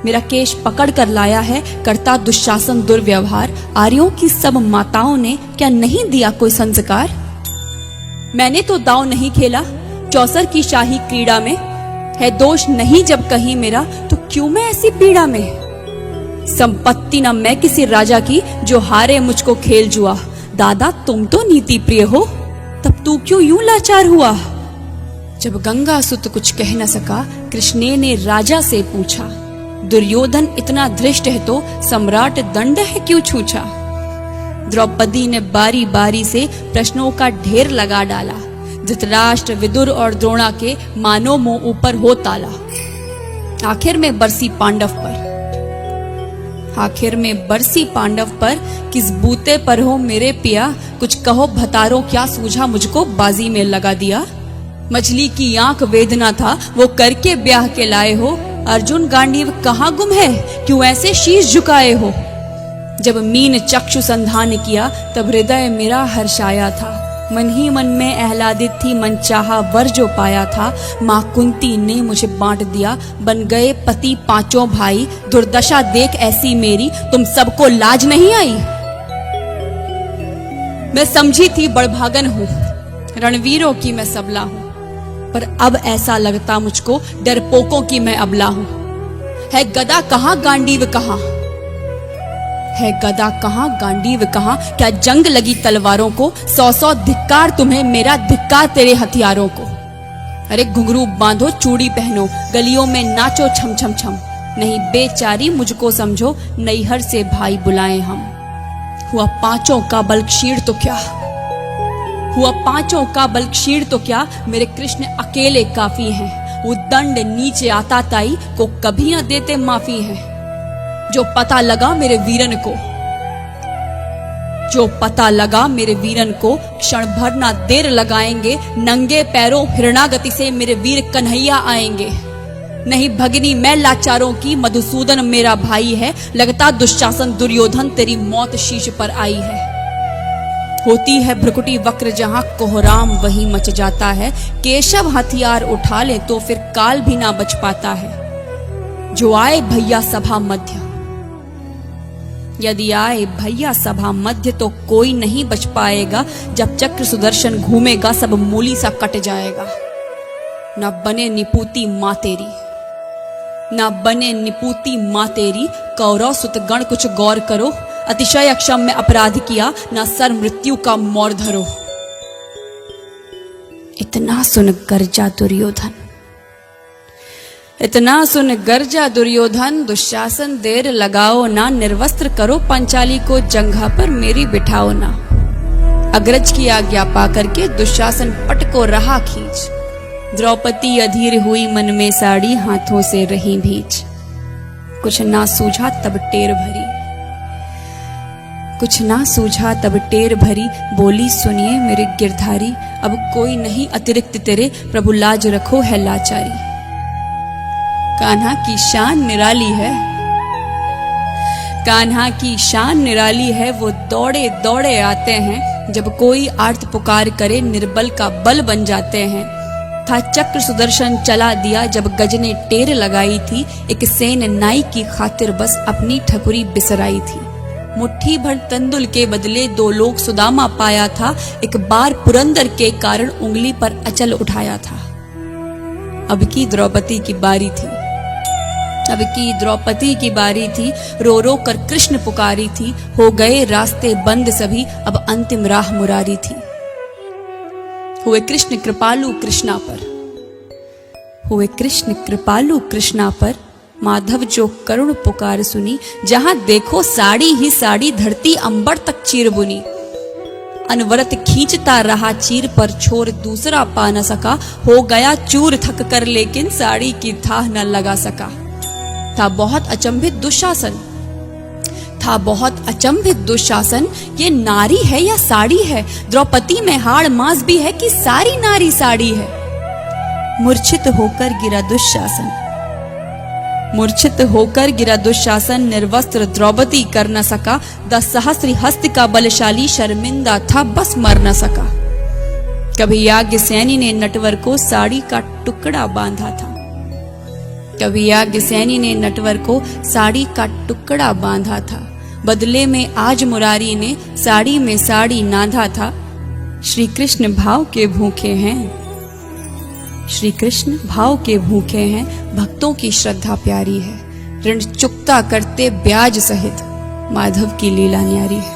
मेरा केश पकड़ कर लाया है, करता दुशासन दुर्व्यवहार। आर्यों की सब माताओं ने क्या नहीं दिया कोई संस्कार? मैंने तो दांव नहीं खेला चौसर की शाही क्रीड़ा में, है दोष नहीं जब कहीं मेरा, तो क्यों मैं ऐसी पीड़ा में? संपत्ति न मैं किसी राजा की, जो हारे मुझको खेल जुआ। दादा तुम तो नीति प्रिय हो, तब तू क्यों यूं लाचार हुआ? जब गंगा सुत कुछ कह न सका, कृष्ण ने राजा से पूछा। दुर्योधन इतना धृष्ट है तो सम्राट दंड है क्यों छूछा? द्रौपदी ने बारी बारी से प्रश्नों का ढेर लगा डाला। धृतराष्ट्र, विदुर और द्रोणा के मानो मुंह ऊपर हो ताला। आखिर में बरसी पांडव पर किस बूते पर हो मेरे पिया? कुछ कहो भतारो क्या सूझा मुझको बाजी में लगा दिया? मछली की आंख वेदना था वो करके ब्याह के लाए हो। अर्जुन गांडीव कहाँ गुम है, क्यों ऐसे शीश झुकाए हो? जब मीन चक्षु संधान किया, तब हृदय मेरा हर्षाया था। मन ही मन में आह्लादित थी, मन चाहा वर जो पाया था। माँ कुंती ने मुझे बांट दिया, बन गए पति पांचों भाई। दुर्दशा देख ऐसी मेरी, तुम सबको लाज नहीं आई? मैं समझी थी बड़भागन हूँ, रणवीरों की मैं सबला हूँ, पर अब ऐसा लगता मुझको डरपोकों की मैं अबला हूँ। है गदा कहाँ गांडीव कहाँ? है गदा कहाँ गांडीव कहाँ? क्या जंग लगी तलवारों को? 100 धिक्कार तुम्हें, मेरा धिक्कार तेरे हथियारों को। अरे घुंघरू बांधो, चूड़ी पहनो, गलियों में नाचो छम छम छम। नहीं बेचारी मुझको समझो, नैहर से भाई बुलाएं हम। हुआ पांचों का बल क्षीण तो क्या, हुआ पांचों का बल क्षीण तो क्या, मेरे कृष्ण अकेले काफी हैं। वो दंड नीचे आता ताई को कभी न देते माफी है। जो पता लगा मेरे वीरन को, जो पता लगा मेरे वीरन को, क्षण भर ना देर लगाएंगे। नंगे पैरों हिरणागति से मेरे वीर कन्हैया आएंगे। नहीं भगनी मैं लाचारों की, मधुसूदन मेरा भाई है। लगता दुशासन दुर्योधन, तेरी मौत शीश पर आई है। होती है भ्रुकुटी वक्र जहां, कोहराम वहीं मच जाता है। केशव हथियार उठा ले तो फिर काल भी ना बच पाता है। जो आए भैया सभा मध्य, यदि आए भैया सभा मध्य, तो कोई नहीं बच पाएगा। जब चक्र सुदर्शन घूमेगा, सब मूली सा कट जाएगा। न बने निपूती मां तेरी, न बने निपूती मां तेरी। कौरव सुतगण कुछ गौर करो, अतिशय अक्षम्य अपराध किया, न सर मृत्यु का मोर धरो। इतना सुन गर्जा दुर्योधन, इतना सुन गर्जा दुर्योधन। दुशासन देर लगाओ ना, निर्वस्त्र करो पंचाली को, जंघा पर मेरी बिठाओ ना। अग्रज की आज्ञा पा करके दुशासन पट को रहा खींच। द्रौपदी अधीर हुई मन में साड़ी, हाथों से रही भींच। कुछ ना सूझा तब टेर भरी, कुछ ना सूझा तब टेर भरी। बोली सुनिए मेरे गिरधारी, अब कोई नहीं अतिरिक्त तेरे, प्रभु लाज रखो है लाचारी। कान्हा की शान निराली है, कान्हा की शान निराली है। वो दौड़े दौड़े आते हैं, जब कोई आर्त पुकार करे, निर्बल का बल बन जाते हैं। था चक्र सुदर्शन चला दिया, जब गज ने टेर लगाई थी। एक सेन नाई की खातिर बस अपनी ठकुरी बिसराई थी। मुट्ठी भर तंदुल के बदले 2 लोग सुदामा पाया था। एक बार पुरंदर के कारण उंगली पर अचल उठाया था। अब की द्रौपदी की बारी थी, अब की द्रौपदी की बारी थी। रो रो कर कृष्ण पुकारी थी। हो गए रास्ते बंद सभी, अब अंतिम राह मुरारी थी। हुए कृष्ण कृपालु कृष्णा पर, हुए कृष्ण कृपालु कृष्णा पर। माधव जो करुण पुकार सुनी, जहां देखो साड़ी ही साड़ी, धरती अंबर तक चीर बुनी। अनवरत खींचता रहा चीर पर, छोर दूसरा पा न सका। हो गया चूर थक कर, लेकिन साड़ी की थाह न लगा सका। था बहुत अचंभित दुशासन, था बहुत अचंभित दुशासन। ये नारी है या साड़ी है? द्रौपदी में हाड़ मांस भी है कि सारी नारी साड़ी है? मूर्छित होकर गिरा दुशासन, मूर्छित होकर गिरा दुशासन। निर्वस्त्र द्रौपदी कर न सका, 10 सहस्त्र हस्त का बलशाली शर्मिंदा था, बस मर न सका। कभी याज्ञसेनी ने नटवर को साड़ी का टुकड़ा बांधा था। कभी याज्ञसेनी ने नटवर को साड़ी का टुकड़ा बांधा था, बदले में आज मुरारी ने साड़ी में साड़ी नाधा था। श्री कृष्ण भाव के भूखे हैं, श्री कृष्ण भाव के भूखे हैं, भक्तों की श्रद्धा प्यारी है। ऋण चुकता करते ब्याज सहित, माधव की लीला न्यारी है।